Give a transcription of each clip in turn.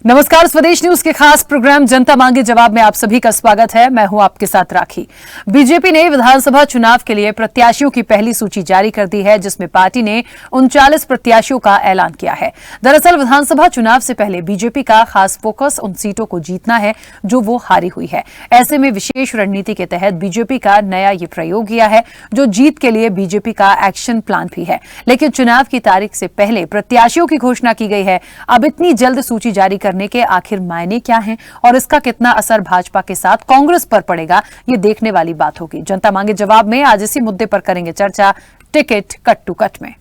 नमस्कार, स्वदेश न्यूज के खास प्रोग्राम जनता मांगे जवाब में आप सभी का स्वागत है। मैं हूं आपके साथ राखी। बीजेपी ने विधानसभा चुनाव के लिए प्रत्याशियों की पहली सूची जारी कर दी है, जिसमें पार्टी ने 39 प्रत्याशियों का ऐलान किया है। दरअसल विधानसभा चुनाव से पहले बीजेपी का खास फोकस उन सीटों को जीतना है जो वो हारी हुई है। ऐसे में विशेष रणनीति के तहत बीजेपी का नया ये प्रयोग किया है, जो जीत के लिए बीजेपी का एक्शन प्लान भी है। लेकिन चुनाव की तारीख से पहले प्रत्याशियों की घोषणा की गई है। अब इतनी जल्द सूची जारी करने के आखिर मायने क्या हैं और इसका कितना असर भाजपा के साथ कांग्रेस पर पड़ेगा, ये देखने वाली बात होगी। जनता मांगे जवाब में आज इसी मुद्दे पर करेंगे चर्चा, टिकट कट टू कट में।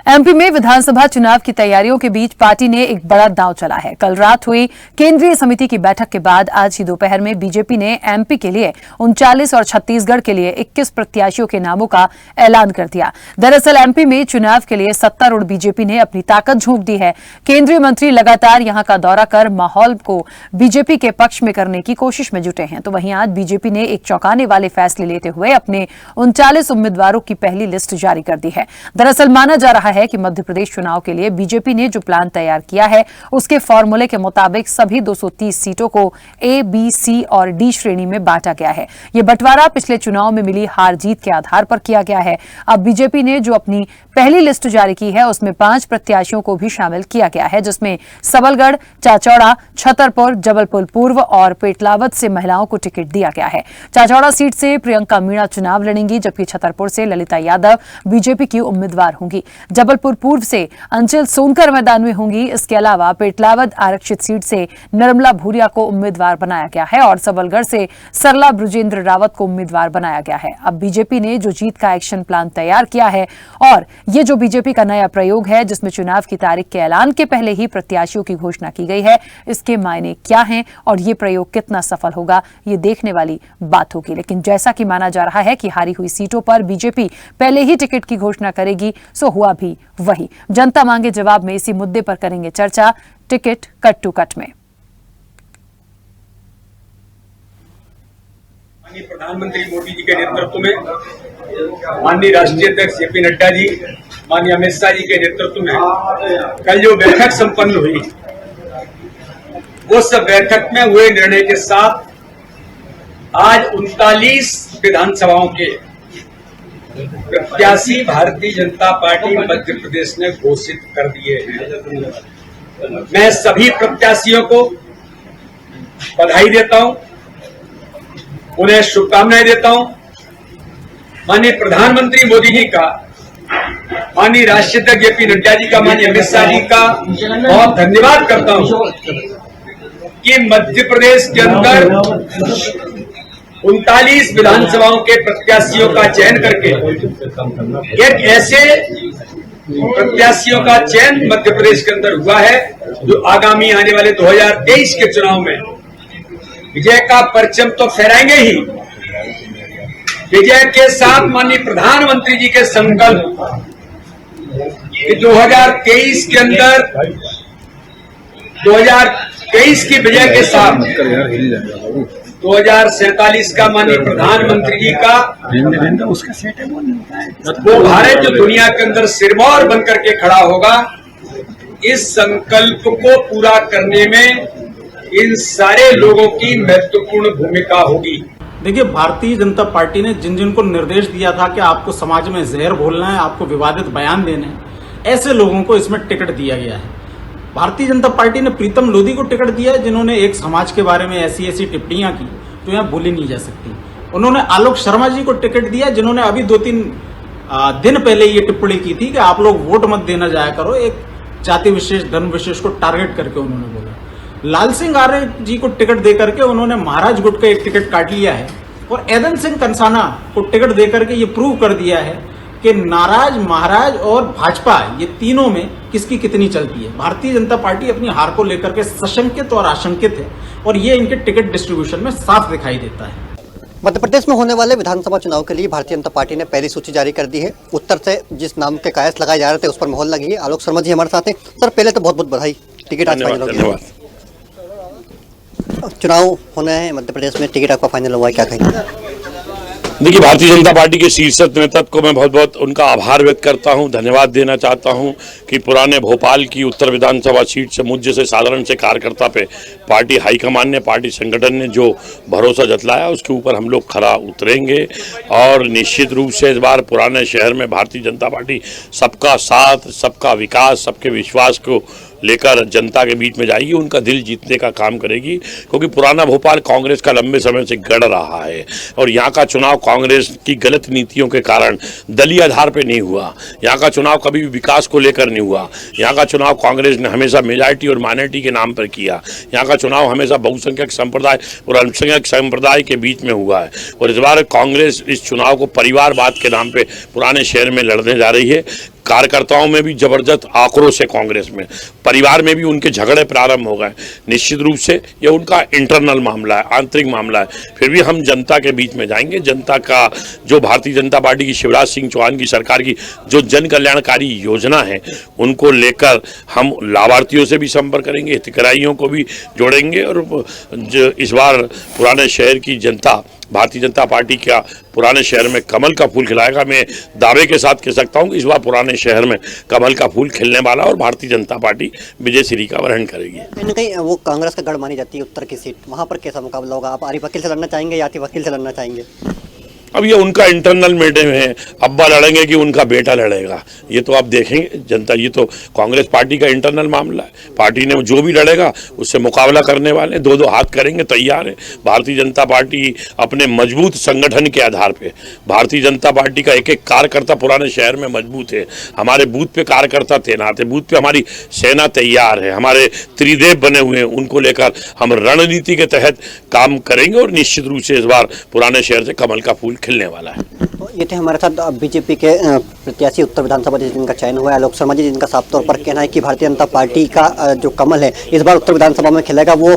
एमपी में विधानसभा चुनाव की तैयारियों के बीच पार्टी ने एक बड़ा दांव चला है। कल रात हुई केंद्रीय समिति की बैठक के बाद आज ही दोपहर में बीजेपी ने एमपी के लिए 39 और छत्तीसगढ़ के लिए 21 प्रत्याशियों के नामों का ऐलान कर दिया। दरअसल एमपी में चुनाव के लिए सत्तारूढ़ बीजेपी ने अपनी ताकत झोंक दी है। केंद्रीय मंत्री लगातार यहां का दौरा कर माहौल को बीजेपी के पक्ष में करने की कोशिश में जुटे हैं। तो वहीं आज बीजेपी ने एक चौंकाने वाले फैसले लेते हुए अपने 39 उम्मीदवारों की पहली लिस्ट जारी कर दी है। दरअसल माना जा रहा है कि मध्य प्रदेश चुनाव के लिए बीजेपी ने जो प्लान तैयार किया है, उसके फॉर्मूले के मुताबिक सभी 230 सीटों को ए, बी, सी और डी श्रेणी में बांटा गया है। यह बंटवारा पिछले चुनाव में मिली हार जीत के आधार पर किया गया है। अब बीजेपी ने जो अपनी पहली लिस्ट जारी की है, उसमें 5 प्रत्याशियों को भी शामिल किया गया है, जिसमें सबलगढ़, चाचौड़ा, छतरपुर, जबलपुर पूर्व और पेटलावद से महिलाओं को टिकट दिया गया है। चाचौड़ा सीट से प्रियंका मीणा चुनाव लड़ेंगी, जबकि छतरपुर से ललिता यादव बीजेपी की उम्मीदवार होंगी। जबलपुर पूर्व से अंचल सोनकर मैदान में होंगी। इसके अलावा पेटलावद आरक्षित सीट से निर्मला भूरिया को उम्मीदवार बनाया गया है और सबलगढ़ से सरला बृजेंद्र रावत को उम्मीदवार बनाया गया है। अब बीजेपी ने जो जीत का एक्शन प्लान तैयार किया है और ये जो बीजेपी का नया प्रयोग है, जिसमें चुनाव की तारीख के ऐलान के पहले ही प्रत्याशियों की घोषणा की गई है, इसके मायने क्या हैं और ये प्रयोग कितना सफल होगा, ये देखने वाली बात होगी। लेकिन जैसा कि माना जा रहा है कि हारी हुई सीटों पर बीजेपी पहले ही टिकट की घोषणा करेगी, सो हुआ भी वही। जनता मांगे जवाब में इसी मुद्दे पर करेंगे चर्चा, टिकट कट टू कट में। माननीय प्रधानमंत्री मोदी जी के नेतृत्व में, माननीय राष्ट्रीय अध्यक्ष जेपी नड्डा जी, माननीय अमित शाह जी के नेतृत्व में कल जो बैठक संपन्न हुई, उस बैठक में हुए निर्णय के साथ आज 39 विधानसभाओं के प्रत्याशी भारतीय जनता पार्टी मध्य प्रदेश ने घोषित कर दिए हैं। मैं सभी प्रत्याशियों को बधाई देता हूं, उन्हें शुभकामनाएं देता हूं। माननीय प्रधानमंत्री मोदी जी का, माननीय राष्ट्रीय अध्यक्ष जेपी नड्डा जी का, माननीय अमित शाह जी का बहुत धन्यवाद करता हूं कि मध्य प्रदेश के अंदर 39 विधानसभाओं के प्रत्याशियों का चयन करके एक ऐसे प्रत्याशियों का चयन मध्य प्रदेश के अंदर हुआ है जो आगामी आने वाले 2023 के चुनाव में विजय का परचम तो फहराएंगे ही, विजय के साथ माननीय प्रधानमंत्री जी के संकल्प कि 2023 के अंदर 2023 की विजय के साथ 2047 का माननीय प्रधानमंत्री जी का वो भारत जो दुनिया के अंदर सिरमौर बनकर के खड़ा होगा, इस संकल्प को पूरा करने में इन सारे लोगों की महत्वपूर्ण भूमिका होगी। देखिए, भारतीय जनता पार्टी ने जिन जिन को निर्देश दिया था कि आपको समाज में जहर घोलना है, आपको विवादित बयान देने हैं, ऐसे लोगों को इसमें टिकट दिया गया है। भारतीय जनता पार्टी ने प्रीतम लोधी को टिकट दिया है, जिन्होंने एक समाज के बारे में ऐसी ऐसी टिप्पणियां की तो यहाँ बोली नहीं जा सकती। उन्होंने आलोक शर्मा जी को टिकट दिया, जिन्होंने अभी 2-3 दिन पहले ये टिप्पणी की थी कि आप लोग वोट मत देना जाया करो, एक जाति विशेष, धर्म विशेष को टारगेट करके उन्होंने बोला। लाल सिंह आर्य जी को टिकट दे करके उन्होंने महाराज गुट का एक टिकट काट लिया है और एदन सिंह कंसाना को टिकट दे करके ये प्रूव कर दिया है कि नाराज, महाराज और भाजपा, ये तीनों में किसकी कितनी चलती है। भारतीय जनता पार्टी अपनी हार को लेकर के सशंकित और आशंकित है और ये इनके टिकट डिस्ट्रीब्यूशन में साफ दिखाई देता है। मध्य प्रदेश में होने वाले विधानसभा चुनाव के लिए भारतीय जनता पार्टी ने पहली सूची जारी कर दी है। उत्तर से जिस नाम के कयास लगाए जा रहे थे, उस पर मोहर लगी है। आलोक शर्मा जी हमारे साथ हैं। सर, पहले तो बहुत बहुत बधाई, टिकट आज फाइनल हो गया। चुनाव होने हैं मध्य प्रदेश में, टिकट आपका फाइनल हुआ है, क्या कहेंगे? देखिए, भारतीय जनता पार्टी के शीर्ष नेतृत्व को मैं बहुत बहुत उनका आभार व्यक्त करता हूं, धन्यवाद देना चाहता हूं कि पुराने भोपाल की उत्तर विधानसभा सीट से मुझ जैसे साधारण से कार्यकर्ता पे पार्टी हाईकमान ने, पार्टी संगठन ने जो भरोसा जतलाया उसके ऊपर हम लोग खरा उतरेंगे और निश्चित रूप से इस बार पुराने शहर में भारतीय जनता पार्टी सबका साथ, सबका विकास, सबके विश्वास को लेकर जनता के बीच में जाएगी, उनका दिल जीतने का काम करेगी। क्योंकि पुराना भोपाल कांग्रेस का लंबे समय से गढ़ रहा है और यहाँ का चुनाव कांग्रेस की गलत नीतियों के कारण दलीय आधार पर नहीं हुआ। यहाँ का चुनाव कभी भी विकास को लेकर नहीं हुआ। यहाँ का चुनाव कांग्रेस ने हमेशा मेजॉरिटी और माइनॉरिटी के नाम पर किया। यहाँ का चुनाव हमेशा बहुसंख्यक संप्रदाय और अल्पसंख्यक संप्रदाय के बीच में हुआ है और इस बार कांग्रेस इस चुनाव को परिवारवाद के नाम पर पुराने शहर में लड़ने जा रही है। कार्यकर्ताओं में भी जबरदस्त आक्रोश है, कांग्रेस में, परिवार में भी उनके झगड़े प्रारंभ हो गए। निश्चित रूप से यह उनका इंटरनल मामला है, आंतरिक मामला है। फिर भी हम जनता के बीच में जाएंगे। जनता का जो भारतीय जनता पार्टी की शिवराज सिंह चौहान की सरकार की जो जन कल्याणकारी योजना है उनको लेकर हम लाभार्थियों से भी संपर्क करेंगे, हितग्राहियों को भी जोड़ेंगे और इस बार पुराने शहर की जनता भारतीय जनता पार्टी का पुराने शहर में कमल का फूल खिलाएगा। मैं दावे के साथ कह सकता हूं कि इस बार पुराने शहर में कमल का फूल खिलने वाला और भारतीय जनता पार्टी विजय श्री का वरण करेगी। कहीं न कहीं वो कांग्रेस का गढ़ मानी जाती है उत्तर की सीट, वहाँ पर कैसा मुकाबला होगा? आप आरिफ वकील से लड़ना चाहेंगे या आतिफ वकील से लड़ना चाहेंगे? अब ये उनका इंटरनल मीटिंग है, अब्बा लड़ेंगे कि उनका बेटा लड़ेगा, ये तो आप देखेंगे जनता। ये तो कांग्रेस पार्टी का इंटरनल मामला है। पार्टी ने जो भी लड़ेगा उससे मुकाबला करने वाले दो दो हाथ करेंगे, तैयार है। भारतीय जनता पार्टी अपने मजबूत संगठन के आधार पे, भारतीय जनता पार्टी का एक एक कार्यकर्ता पुराने शहर में मजबूत है। हमारे बूथ पे कार्यकर्ता तैनात है, बूथ पे हमारी सेना तैयार है, हमारे त्रिदेव बने हुए हैं, उनको लेकर हम रणनीति के तहत काम करेंगे और निश्चित रूप से इस बार पुराने शहर से कमल का फूल खिलने वाला है। तो ये थे हमारे साथ बीजेपी के प्रत्याशी उत्तर विधानसभा जिनका चयन हुआ है, आलोक शर्मा जी, जिनका साफ तौर पर कहना है कि भारतीय जनता पार्टी का जो कमल है इस बार उत्तर विधानसभा में खिलेगा। वो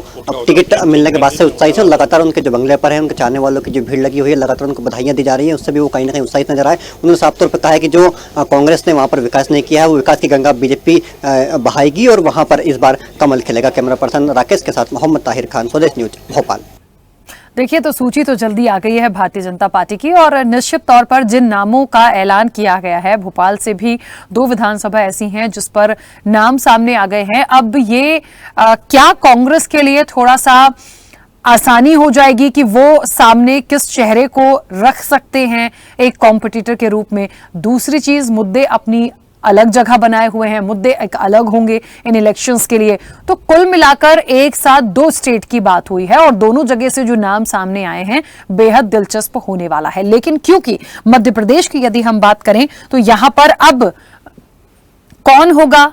टिकट मिलने के बाद से उत्साहित है, लगातार उनके जो बंगले पर है उनके चाहने वालों की जो भीड़ लगी हुई है, लगातार उनको बधाइयां दी जा रही है, उससे भी वो कहीं ना कहीं उत्साहित नजर आए। उन्होंने साफ तौर पर कहा है कि जो कांग्रेस ने वहाँ पर विकास नहीं किया है वो विकास की गंगा बीजेपी बहाएगी और वहाँ पर इस बार कमल खिलेगा। कैमरा पर्सन राकेश के साथ मोहम्मद ताहिर खान, स्वदेश न्यूज, भोपाल। देखिए, तो सूची तो जल्दी आ गई है भारतीय जनता पार्टी की और निश्चित तौर पर जिन नामों का ऐलान किया गया है, भोपाल से भी 2 विधानसभा ऐसी हैं जिस पर नाम सामने आ गए हैं। अब ये क्या कांग्रेस के लिए थोड़ा सा आसानी हो जाएगी कि वो सामने किस चेहरे को रख सकते हैं एक कॉम्पिटिटर के रूप में? दूसरी चीज, मुद्दे अपनी अलग जगह बनाए हुए हैं, मुद्दे एक अलग होंगे इन इलेक्शंस के लिए। तो कुल मिलाकर एक साथ 2 स्टेट की बात हुई है और दोनों जगह से जो नाम सामने आए हैं बेहद दिलचस्प होने वाला है। लेकिन क्योंकि मध्य प्रदेश की यदि हम बात करें तो यहां पर अब कौन होगा,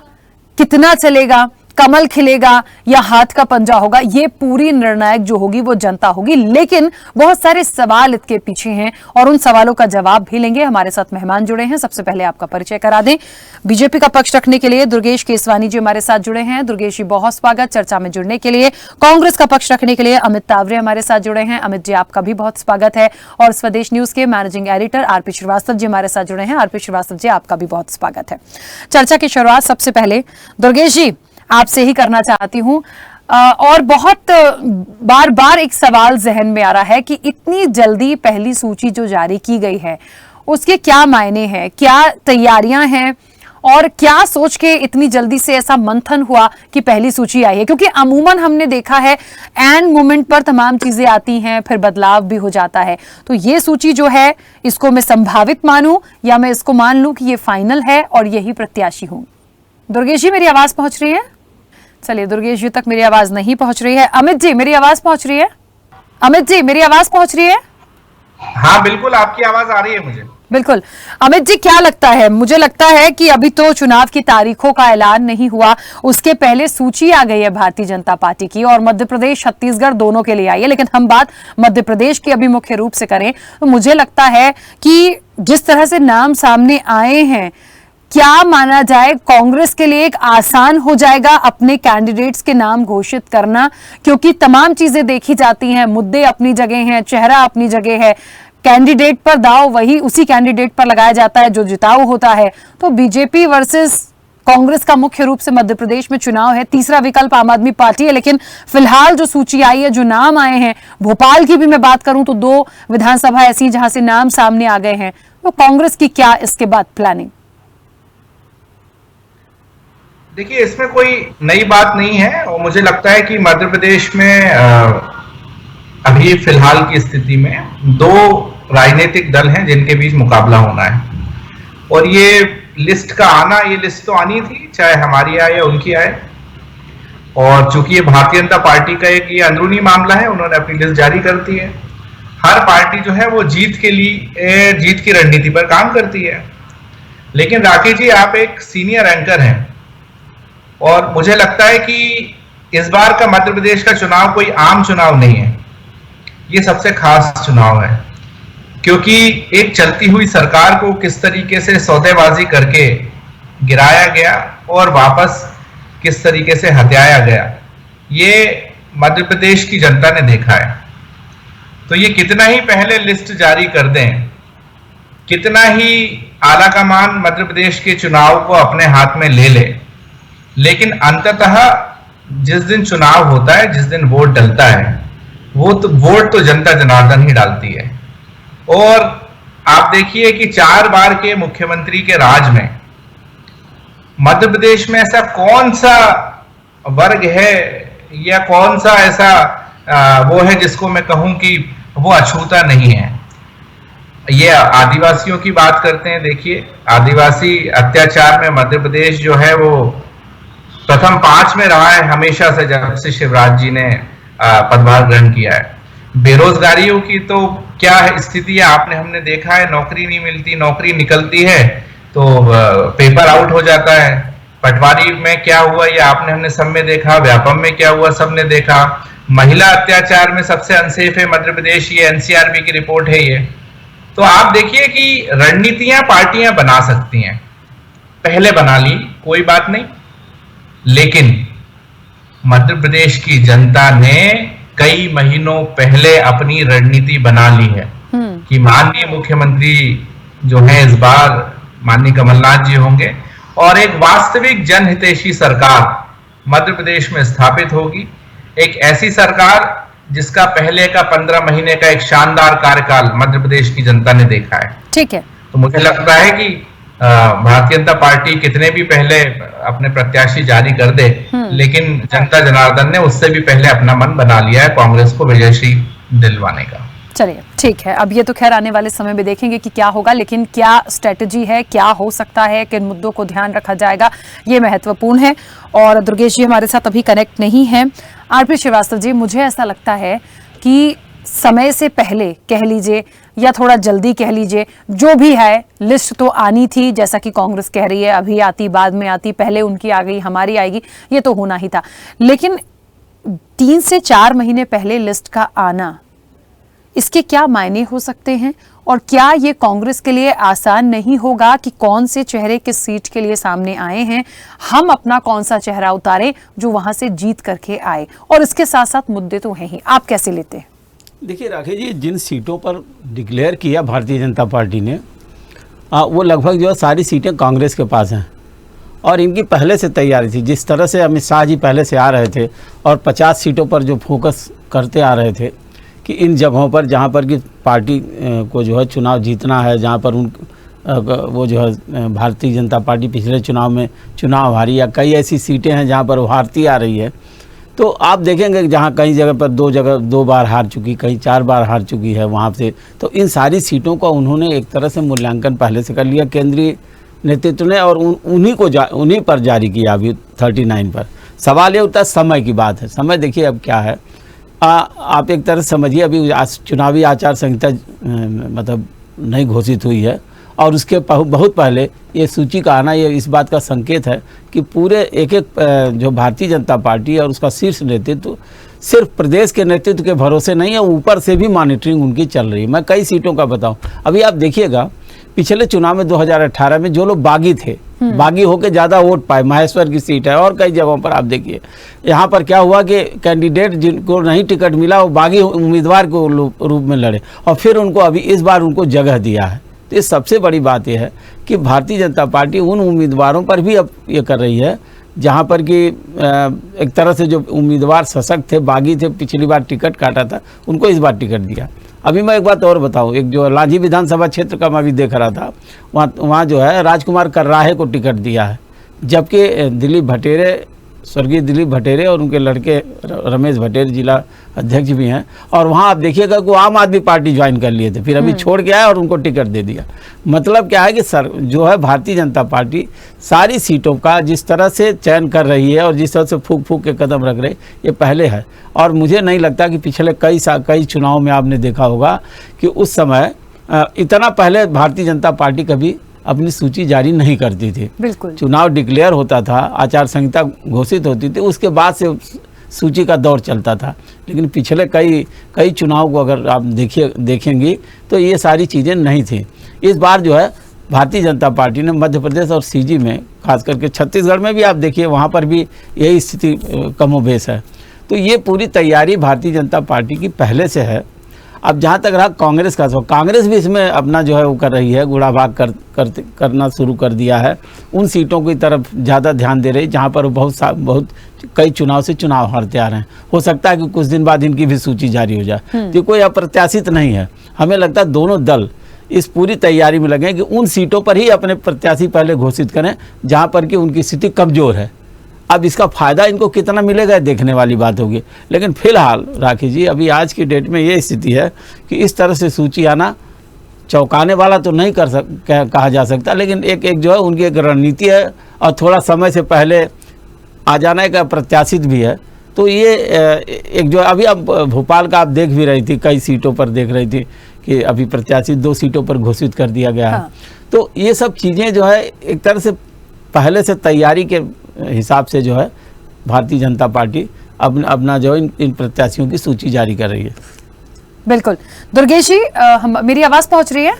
कितना चलेगा, कमल खिलेगा या हाथ का पंजा होगा, ये पूरी निर्णायक जो होगी वो जनता होगी। लेकिन बहुत सारे सवाल इसके पीछे हैं और उन सवालों का जवाब भी लेंगे। हमारे साथ मेहमान जुड़े हैं, सबसे पहले आपका परिचय करा दें। बीजेपी का पक्ष रखने के लिए दुर्गेश केसवानी जी हमारे साथ जुड़े हैं। दुर्गेश जी, बहुत स्वागत चर्चा में जुड़ने के लिए। कांग्रेस का पक्ष रखने के लिए अमित तावरे हमारे साथ जुड़े हैं। अमित जी, आपका भी बहुत स्वागत है। और स्वदेश न्यूज के managing editor RP Srivastava ji हमारे साथ जुड़े हैं। आरपी श्रीवास्तव जी, आपका भी बहुत स्वागत है। चर्चा की शुरुआत सबसे पहले दुर्गेश जी आपसे ही करना चाहती हूं और बहुत बार बार एक सवाल जहन में आ रहा है कि इतनी जल्दी पहली सूची जो जारी की गई है उसके क्या मायने हैं, क्या तैयारियां हैं और क्या सोच के इतनी जल्दी से ऐसा मंथन हुआ कि पहली सूची आई है? क्योंकि अमूमन हमने देखा है एंड मोमेंट पर तमाम चीजें आती हैं, फिर बदलाव भी हो जाता है। तो ये सूची जो है इसको मैं संभावित मानूं या मैं इसको मान लूं कि ये फाइनल है और यही प्रत्याशी हूं? दुर्गेश जी, मेरी आवाज पहुंच रही है? चलिए, दुर्गेश जी तक मेरी आवाज नहीं पहुंच रही है। अमित जी, मेरी आवाज पहुंच रही है? अमित जी, मेरी आवाज पहुंच रही है? हाँ बिल्कुल, आपकी आवाज आ रही है मुझे। बिल्कुल। अमित जी, क्या लगता है? मुझे लगता है कि अभी तो चुनाव की तारीखों का ऐलान नहीं हुआ, उसके पहले सूची आ गई है भारतीय जनता पार्टी की और मध्य प्रदेश छत्तीसगढ़ दोनों के लिए आई है। लेकिन हम बात मध्य प्रदेश की अभी मुख्य रूप से करें तो मुझे लगता है कि जिस तरह से नाम सामने आए हैं, क्या माना जाए कांग्रेस के लिए एक आसान हो जाएगा अपने कैंडिडेट्स के नाम घोषित करना? क्योंकि तमाम चीजें देखी जाती हैं, मुद्दे अपनी जगह हैं, चेहरा अपनी जगह है, कैंडिडेट पर दाव वही उसी कैंडिडेट पर लगाया जाता है जो जिताऊ होता है। तो बीजेपी वर्सेस कांग्रेस का मुख्य रूप से मध्य प्रदेश में चुनाव है, तीसरा विकल्प आम आदमी पार्टी है। लेकिन फिलहाल जो सूची आई है, जो नाम आए हैं, भोपाल की भी मैं बात करूं तो 2 विधानसभा ऐसी जहां से नाम सामने आ गए हैं, तो कांग्रेस की क्या इसके बाद प्लानिंग? देखिए, इसमें कोई नई बात नहीं है और मुझे लगता है कि मध्य प्रदेश में अभी फिलहाल की स्थिति में 2 राजनीतिक दल हैं जिनके बीच मुकाबला होना है। और ये लिस्ट का आना, ये लिस्ट तो आनी थी, चाहे हमारी आए या उनकी आए। और चूंकि ये भारतीय जनता पार्टी का एक ये अंदरूनी मामला है, उन्होंने अपनी लिस्ट जारी कर दी है। हर पार्टी जो है वो जीत के लिए, जीत की रणनीति पर काम करती है। लेकिन राकेश जी, आप एक सीनियर एंकर हैं और मुझे लगता है कि इस बार का मध्य प्रदेश का चुनाव कोई आम चुनाव नहीं है, ये सबसे खास चुनाव है। क्योंकि एक चलती हुई सरकार को किस तरीके से सौदेबाजी करके गिराया गया और वापस किस तरीके से हथियाया गया, ये मध्य प्रदेश की जनता ने देखा है। तो ये कितना ही पहले लिस्ट जारी कर दें, कितना ही आला कमान मध्य प्रदेश के चुनाव को अपने हाथ में ले ले, लेकिन अंततः जिस दिन चुनाव होता है, जिस दिन वोट डलता है, वोट तो जनता जनार्दन ही डालती है। और आप देखिए कि 4 बार के मुख्यमंत्री के राज में मध्य प्रदेश में ऐसा कौन सा वर्ग है या कौन सा ऐसा वो है जिसको मैं कहूं कि वो अछूता नहीं है। ये आदिवासियों की बात करते हैं। देखिए, आदिवासी अत्याचार में मध्य प्रदेश जो है वो प्रथम 5 में रहा है हमेशा से, जब से शिवराज जी ने पदभार ग्रहण किया है। बेरोजगारियों की तो क्या स्थिति है, हमने देखा है। नौकरी नहीं मिलती, नौकरी निकलती है तो पेपर आउट हो जाता है। पटवारी में क्या हुआ ये हमने सब में देखा, व्यापम में क्या हुआ सबने देखा। महिला अत्याचार में सबसे अनसेफ है मध्य प्रदेश, ये एनसीआरबी की रिपोर्ट है ये। तो आप देखिए कि रणनीतियां पार्टियां बना सकती हैं, पहले बना ली कोई बात नहीं, लेकिन मध्य प्रदेश की जनता ने कई महीनों पहले अपनी रणनीति बना ली है कि माननीय मुख्यमंत्री जो है इस बार माननीय कमलनाथ जी होंगे और एक वास्तविक जनहितैषी सरकार मध्य प्रदेश में स्थापित होगी। एक ऐसी सरकार जिसका पहले का 15 महीने का एक शानदार कार्यकाल मध्य प्रदेश की जनता ने देखा है। ठीक है, तो मुझे लगता है कि भारतीय जनता पार्टी कितने भी पहले अपने प्रत्याशी जारी कर दे, लेकिन जनता जनार्दन ने उससे भी पहले अपना मन बना लिया है कांग्रेस को विजयश्री दिलवाने का। चलिए ठीक है, अब ये तो खैर आने वाले समय में देखेंगे कि क्या होगा, लेकिन क्या स्ट्रेटजी है, क्या हो सकता है, किन मुद्दों को ध्यान रखा जाएगा, ये महत्वपूर्ण है। और दुर्गेश जी हमारे साथ अभी कनेक्ट नहीं है। आरपी श्रीवास्तव जी, मुझे ऐसा लगता है कि समय से पहले कह लीजिए या थोड़ा जल्दी कह लीजिए, जो भी है लिस्ट तो आनी थी, जैसा कि कांग्रेस कह रही है अभी आती बाद में आती, पहले उनकी आ गई हमारी आएगी, ये तो होना ही था। लेकिन 3 से 4 महीने पहले लिस्ट का आना, इसके क्या मायने हो सकते हैं और क्या ये कांग्रेस के लिए आसान नहीं होगा कि कौन से चेहरे किस सीट के लिए सामने आए हैं, हम अपना कौन सा चेहरा उतारें जो वहां से जीत करके आए, और इसके साथ साथ मुद्दे तो हैं ही। आप कैसे लेते हैं? देखिए राकेश जी, जिन सीटों पर डिक्लेयर किया भारतीय जनता पार्टी ने, वो लगभग जो है सारी सीटें कांग्रेस के पास हैं और इनकी पहले से तैयारी थी। जिस तरह से अमित शाह जी पहले से आ रहे थे और 50 सीटों पर जो फोकस करते आ रहे थे कि इन जगहों पर जहाँ पर कि पार्टी को जो है चुनाव जीतना है, जहाँ पर वो जो है भारतीय जनता पार्टी पिछले चुनाव में चुनाव हारी, या कई ऐसी सीटें हैं जहाँ पर वो हारती आ रही है। तो आप देखेंगे कि जहाँ कई जगह पर 2 बार हार चुकी, कहीं 4 बार हार चुकी है वहाँ से, तो इन सारी सीटों का उन्होंने एक तरह से मूल्यांकन पहले से कर लिया केंद्रीय नेतृत्व ने और उन्हीं पर जारी किया अभी 39 पर। सवाल ये उठता है, समय की बात है। समय देखिए अब क्या है, आप एक तरह से समझिए अभी चुनावी आचार संहिता मतलब नहीं घोषित हुई है और उसके बहुत पहले ये सूची का आना ये इस बात का संकेत है कि पूरे एक जो भारतीय जनता पार्टी है और उसका शीर्ष नेतृत्व सिर्फ प्रदेश के नेतृत्व के भरोसे नहीं है, ऊपर से भी मॉनिटरिंग उनकी चल रही है। मैं कई सीटों का बताऊं, अभी आप देखिएगा पिछले चुनाव में 2018 में जो लोग बागी थे, बागी होकर ज़्यादा वोट पाए, महेश्वर की सीट है और कई जगहों पर आप देखिए यहाँ पर क्या हुआ कि कैंडिडेट जिनको नहीं टिकट मिला वो बागी उम्मीदवार के रूप में लड़े और फिर उनको अभी इस बार उनको जगह दिया है। तो ये सबसे बड़ी बात यह है कि भारतीय जनता पार्टी उन उम्मीदवारों पर भी अब ये कर रही है जहाँ पर कि एक तरह से जो उम्मीदवार सशक्त थे, बागी थे, पिछली बार टिकट काटा था, उनको इस बार टिकट दिया। अभी मैं एक बात और बताऊं, एक जो लांजी विधानसभा क्षेत्र का मैं अभी देख रहा था, वहाँ जो है राजकुमार कर्राहे को टिकट दिया है, जबकि दिलीप भटेरे, स्वर्गीय दिलीप भटेरे और उनके लड़के रमेश भटेरे जिला अध्यक्ष भी हैं, और वहाँ आप देखिएगा कि वो आम आदमी पार्टी ज्वाइन कर लिए थे, फिर अभी छोड़ के आए और उनको टिकट दे दिया। मतलब क्या है कि सर जो है भारतीय जनता पार्टी सारी सीटों का जिस तरह से चयन कर रही है और जिस तरह से फूक फूक के कदम रख रहे, ये पहले है। और मुझे नहीं लगता कि पिछले कई चुनाव में आपने देखा होगा कि उस समय इतना पहले भारतीय जनता पार्टी कभी अपनी सूची जारी नहीं करती थी। बिल्कुल, देखें डिक्लेयर होता था, आचार संहिता घोषित होती थी, उसके बाद से सूची का दौर चलता था। लेकिन पिछले कई चुनाव को अगर आप देखेंगी तो ये सारी चीज़ें नहीं थी। इस बार जो है भारतीय जनता पार्टी ने मध्य प्रदेश और सीजी में, खास करके छत्तीसगढ़ में भी आप देखिए, वहाँ पर भी यही स्थिति कमोबेश है। तो ये पूरी तैयारी भारतीय जनता पार्टी की पहले से है। अब जहाँ तक रहा कांग्रेस का, तो कांग्रेस भी इसमें अपना जो है वो कर रही है, गुड़ा भाग करना शुरू कर दिया है। उन सीटों की तरफ ज़्यादा ध्यान दे रही है जहाँ पर वो बहुत कई चुनाव से चुनाव हारते आ रहे हैं। हो सकता है कि कुछ दिन बाद इनकी भी सूची जारी हो जाए। तो कोई अप्रत्याशित नहीं है। हमें लगता है दोनों दल इस पूरी तैयारी में लगे कि उन सीटों पर ही अपने प्रत्याशी पहले घोषित करें जहाँ पर कि उनकी स्थिति कमज़ोर है। अब इसका फ़ायदा इनको कितना मिलेगा देखने वाली बात होगी। लेकिन फिलहाल राखी जी, अभी आज की डेट में ये स्थिति है कि इस तरह से सूची आना चौंकाने वाला तो नहीं कहा जा सकता, लेकिन एक जो है उनकी एक रणनीति है और थोड़ा समय से पहले आ जाना एक प्रत्याशित भी है। तो ये एक जो अभी अब भोपाल का आप देख भी रही थी, कई सीटों पर देख रही थी कि अभी प्रत्याशित 2 सीटों पर घोषित कर दिया गया है। तो ये सब चीज़ें जो है एक तरह से पहले से तैयारी के हिसाब से जो है भारतीय जनता पार्टी अपना जो इन प्रत्याशियों की सूची जारी कर रही है। बिल्कुल। दुर्गेश जी, मेरी आवाज पहुंच रही है?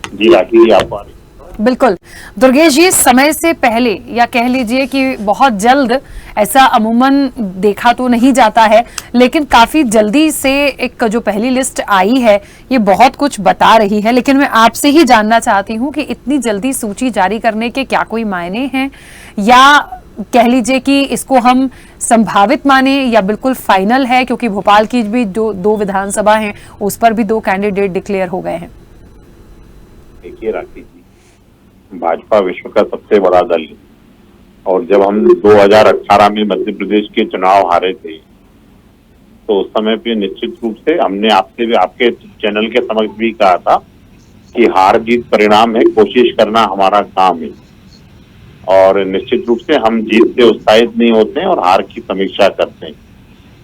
जी राखी, आप आ रही? बिल्कुल। दुर्गेश जी, समय से पहले या कह लीजिए कि बहुत जल्द, ऐसा अमूमन देखा तो नहीं जाता है, लेकिन काफी जल्दी से एक जो पहली लिस्ट आई है ये बहुत कुछ बता रही है। लेकिन मैं आपसे ही जानना चाहती हूं कि इतनी जल्दी सूची जारी करने के क्या कोई मायने हैं, या कह लीजिए कि इसको हम संभावित माने या बिल्कुल फाइनल है, क्योंकि भोपाल की भी दो विधानसभा हैं, उस पर भी 2 कैंडिडेट डिक्लेयर हो गए हैं। देखिए राखी जी, भाजपा विश्व का सबसे बड़ा दल है, और जब हम 2018 में मध्य प्रदेश के चुनाव हारे थे तो उस समय पे निश्चित रूप से हमने आपसे भी, आपके चैनल के समक्ष भी कहा था कि हार जीत परिणाम है, कोशिश करना हमारा काम है। और निश्चित रूप से हम जीत से उत्साहित नहीं होते हैं और हार की समीक्षा करते हैं।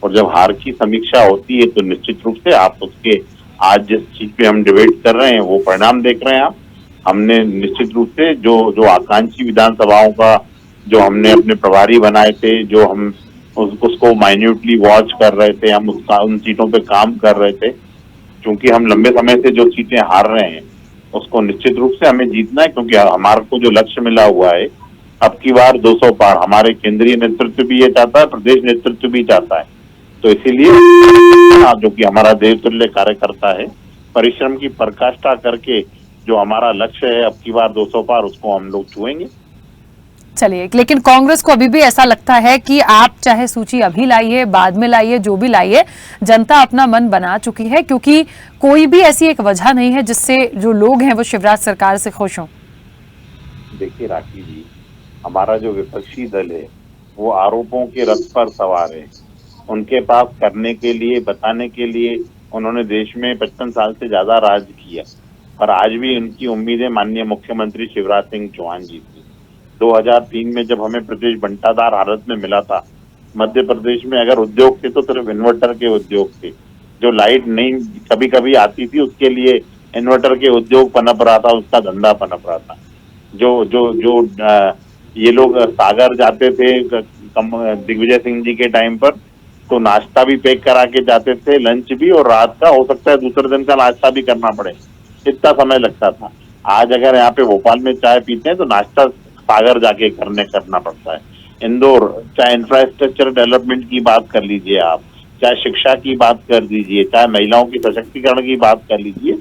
और जब हार की समीक्षा होती है तो निश्चित रूप से आप उसके, आज जिस चीज पे हम डिबेट कर रहे हैं वो परिणाम देख रहे हैं आप। हमने निश्चित रूप से जो आकांक्षी विधानसभाओं का जो हमने अपने प्रभारी बनाए थे, जो हम उसको माइन्यूटली वॉच कर रहे थे, हम उन सीटों पे काम कर रहे थे, क्योंकि हम लंबे समय से जो सीटें हार रहे हैं उसको निश्चित रूप से हमें जीतना है, क्योंकि हमारे को जो लक्ष्य मिला हुआ है अब की बार 200 पार, हमारे केंद्रीय नेतृत्व भी ये चाहता है, प्रदेश नेतृत्व भी चाहता है। तो इसीलिए जो कि हमारा देवतुल्य कार्यकर्ता है, परिश्रम की पराकाष्ठा करके जो हमारा लक्ष्य है अब की बार 200 पार, उसको हम लोग छुएंगे। चलिए, लेकिन कांग्रेस को अभी भी ऐसा लगता है कि आप चाहे सूची अभी लाइए, बाद में लाइए, जो भी लाइए, जनता अपना मन बना चुकी है, क्योंकि कोई भी ऐसी एक वजह नहीं है जिससे जो लोग हैं वो शिवराज सरकार से खुश हों। देखिए राखी जी, हमारा जो विपक्षी दल है वो आरोपों के रथ पर सवार है। उनके पास करने के लिए, बताने के लिए, उन्होंने देश में 55 साल से ज्यादा राज किया, और आज भी उनकी उम्मीदें माननीय मुख्यमंत्री शिवराज सिंह चौहान जी थी। 2003 में जब हमें प्रदेश बंटाधार हालत में मिला था, मध्य प्रदेश में अगर उद्योग थे तो सिर्फ इन्वर्टर के उद्योग थे, जो लाइट नहीं कभी कभी आती थी उसके लिए इन्वर्टर के उद्योग पनप रहा था, उसका धंधा पनप रहा था। जो ये लोग सागर जाते थे दिग्विजय सिंह जी के टाइम पर, तो नाश्ता भी पैक करा के जाते थे, लंच भी, और रात का हो सकता है दूसरे दिन का नाश्ता भी करना पड़े, इतना समय लगता था। आज अगर यहाँ पे भोपाल में चाय पीते हैं तो नाश्ता सागर जाके करना पड़ता है। इंदौर, चाहे इंफ्रास्ट्रक्चर डेवलपमेंट की बात कर लीजिए आप, चाहे शिक्षा की बात कर लीजिए, चाहे महिलाओं की सशक्तिकरण की बात कर लीजिए,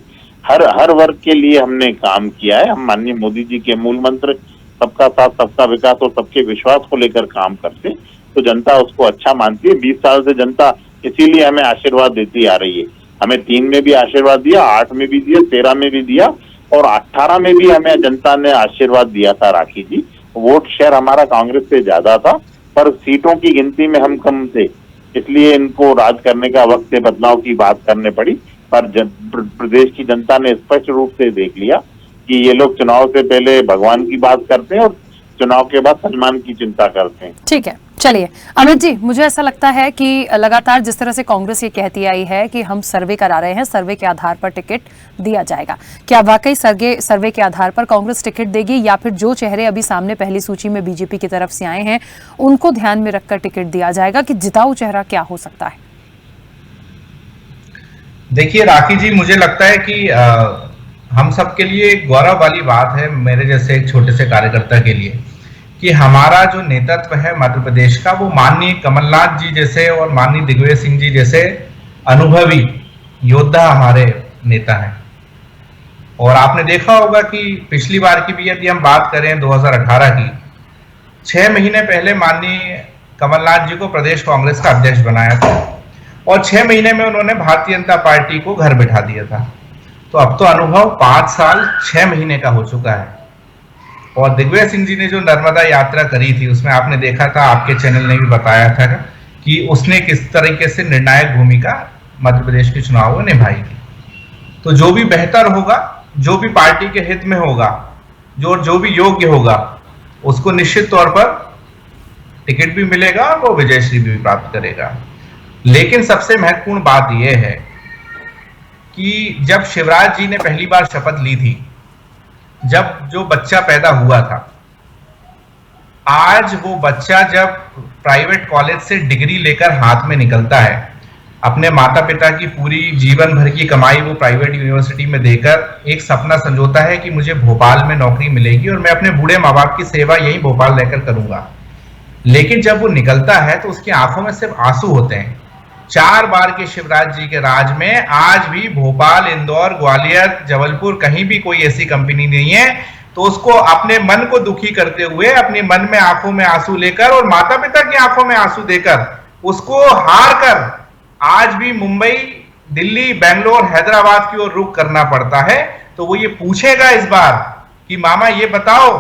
हर वर्ग के लिए हमने काम किया है। हम माननीय मोदी जी के मूल मंत्र सबका साथ, सबका विकास और सबके विश्वास को लेकर काम करते, तो जनता उसको अच्छा मानती है। 20 साल से जनता इसीलिए हमें आशीर्वाद देती आ रही है। हमें 3 में भी आशीर्वाद दिया, 8 में भी दिया, 13 में भी दिया और 18 में भी हमें जनता ने आशीर्वाद दिया था। राखी जी, वोट शेयर हमारा कांग्रेस से ज्यादा था, पर सीटों की गिनती में हम कम थे, इसलिए इनको राज करने का वक्त से बदलाव की बात करने पड़ी। पर प्रदेश की जनता ने स्पष्ट रूप से देख लिया कि ये लोग चुनाव से पहले भगवान की बात करते हैं और चुनाव के बाद सम्मान की चिंता करते हैं। ठीक है, चलिए अमित जी, मुझे ऐसा लगता है कि लगातार जिस तरह से कांग्रेस ये कहती आई है कि हम सर्वे करा रहे हैं, सर्वे के आधार पर टिकट दिया जाएगा, क्या वाकई सर्वे के आधार पर कांग्रेस टिकट देगी या फिर जो चेहरे अभी सामने पहली सूची में बीजेपी की तरफ से आए हैं उनको ध्यान में रखकर टिकट दिया जाएगा, कि जिताऊ चेहरा क्या हो सकता है? देखिए राखी जी, मुझे लगता है कि हम सबके लिए गौरव वाली बात है, मेरे जैसे एक छोटे से कार्यकर्ता के लिए, कि हमारा जो नेतृत्व है मध्य प्रदेश का, वो माननीय कमलनाथ जी जैसे और माननीय दिग्विजय सिंह जी जैसे अनुभवी योद्धा हमारे नेता हैं। और आपने देखा होगा कि पिछली बार की भी यदि हम बात करें 2018 की, 6 महीने पहले माननीय कमलनाथ जी को प्रदेश कांग्रेस का अध्यक्ष बनाया था और 6 महीने में उन्होंने भारतीय जनता पार्टी को घर बिठा दिया था। तो अब तो अनुभव 5 साल 6 महीने का हो चुका है। और दिग्विजय सिंह जी ने जो नर्मदा यात्रा करी थी, उसमें आपने देखा था, आपके चैनल ने भी बताया था कि उसने किस तरीके से निर्णायक भूमिका मध्य प्रदेश के चुनाव में निभाई थी। तो जो भी बेहतर होगा, जो भी पार्टी के हित में होगा, जो भी योग्य होगा, उसको निश्चित तौर पर टिकट भी मिलेगा और वो विजयश्री भी प्राप्त करेगा। लेकिन सबसे महत्वपूर्ण बात यह है कि जब शिवराज जी ने पहली बार शपथ ली थी, जब जो बच्चा पैदा हुआ था, आज वो बच्चा जब प्राइवेट कॉलेज से डिग्री लेकर हाथ में निकलता है, अपने माता पिता की पूरी जीवन भर की कमाई वो प्राइवेट यूनिवर्सिटी में देकर एक सपना संजोता है कि मुझे भोपाल में नौकरी मिलेगी और मैं अपने बूढ़े माँ बाप की सेवा यही भोपाल रहकर करूंगा। लेकिन जब वो निकलता है तो उसकी आंखों में सिर्फ आंसू होते हैं। 4 बार के शिवराज जी के राज में आज भी भोपाल, इंदौर, ग्वालियर, जबलपुर कहीं भी कोई ऐसी कंपनी नहीं है। तो उसको अपने मन को दुखी करते हुए, अपने मन में आंखों में आंसू लेकर और माता पिता की आंखों में आंसू देकर उसको हार कर आज भी मुंबई, दिल्ली, बेंगलोर, हैदराबाद की ओर रुख करना पड़ता है। तो वो ये पूछेगा इस बार कि मामा ये बताओ,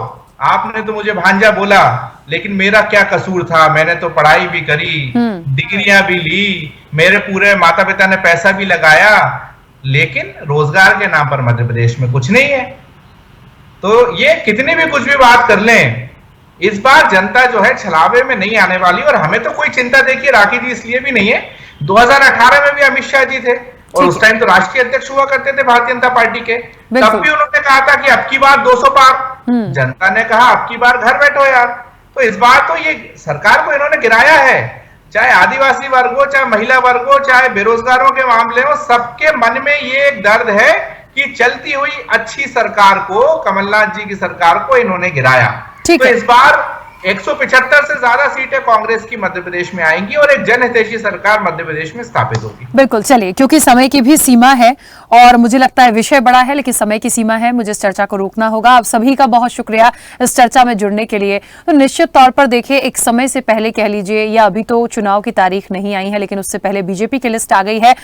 आपने तो मुझे भांजा बोला, लेकिन मेरा क्या कसूर था? मैंने तो पढ़ाई भी करी, डिग्रियां भी ली, मेरे पूरे माता पिता ने पैसा भी लगाया, लेकिन रोजगार के नाम पर मध्य प्रदेश में कुछ नहीं है। तो ये कितनी भी कुछ भी बात कर लें, इस बार जनता जो है छलावे में नहीं आने वाली। और हमें तो कोई चिंता देखिए राखी जी इसलिए भी नहीं है, 2018 में भी अमित शाह जी थे और उस टाइम तो राष्ट्रीय अध्यक्ष हुआ करते थे भारतीय जनता पार्टी के, तब भी उन्होंने कहा था कि अब की बार 200 पार। जनता ने कहा अब की बार घर बैठो यार। तो इस बार तो ये सरकार को इन्होंने गिराया है, चाहे आदिवासी वर्ग हो, चाहे महिला वर्ग हो, चाहे बेरोजगारों के मामले हो, सबके मन में ये एक दर्द है कि चलती हुई अच्छी सरकार को, कमलनाथ जी की सरकार को इन्होंने गिराया। तो इस बार 175 से ज्यादा सीटें कांग्रेस की मध्य प्रदेश में आएंगी और एक जनहितैषी सरकार मध्य प्रदेश में स्थापित होगी। बिल्कुल, चलिए, क्योंकि समय की भी सीमा है और मुझे लगता है विषय बड़ा है, लेकिन समय की सीमा है, मुझे इस चर्चा को रोकना होगा। आप सभी का बहुत शुक्रिया इस चर्चा में जुड़ने के लिए। तो निश्चित तौर पर देखिए, एक समय से पहले कह लीजिए, या अभी तो चुनाव की तारीख नहीं आई है, लेकिन उससे पहले बीजेपी की लिस्ट आ गई है।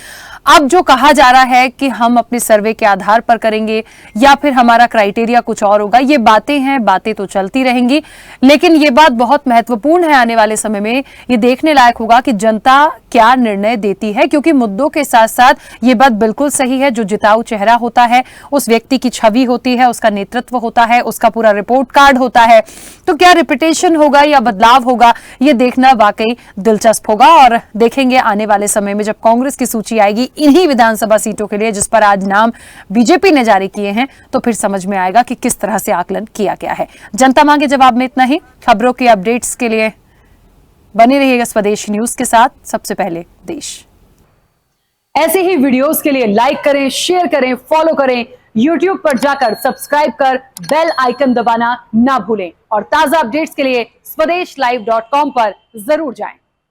अब जो कहा जा रहा है कि हम अपने सर्वे के आधार पर करेंगे या फिर हमारा क्राइटेरिया कुछ और होगा, ये बातें हैं, बातें तो चलती रहेंगी, लेकिन ये बात बहुत महत्वपूर्ण है। आने वाले समय में ये देखने लायक होगा कि जनता क्या निर्णय देती है, क्योंकि मुद्दों के साथ साथ ये बात बिल्कुल सही है, जो जिताऊ चेहरा होता है उस व्यक्ति की छवि होती है, उसका नेतृत्व होता है, उसका पूरा रिपोर्ट कार्ड होता है। तो क्या रिपीटेशन होगा या बदलाव होगा, ये देखना वाकई दिलचस्प होगा। और देखेंगे आने वाले समय में जब कांग्रेस की सूची आएगी इन्हीं विधानसभा सीटों के लिए, जिस पर आज नाम बीजेपी ने जारी किए हैं, तो फिर समझ में आएगा कि किस तरह से आकलन किया गया है। जनता मांगे जवाब में इतना ही। खबरों के अपडेट्स के लिए बने रहिएगा स्वदेश न्यूज के साथ। सबसे पहले देश। ऐसे ही वीडियोस के लिए लाइक करें, शेयर करें, फॉलो करें। YouTube पर जाकर सब्सक्राइब कर बेल आइकन दबाना ना भूलें और ताजा अपडेट्स के लिए स्वदेशलाइव.com पर जरूर जाएं।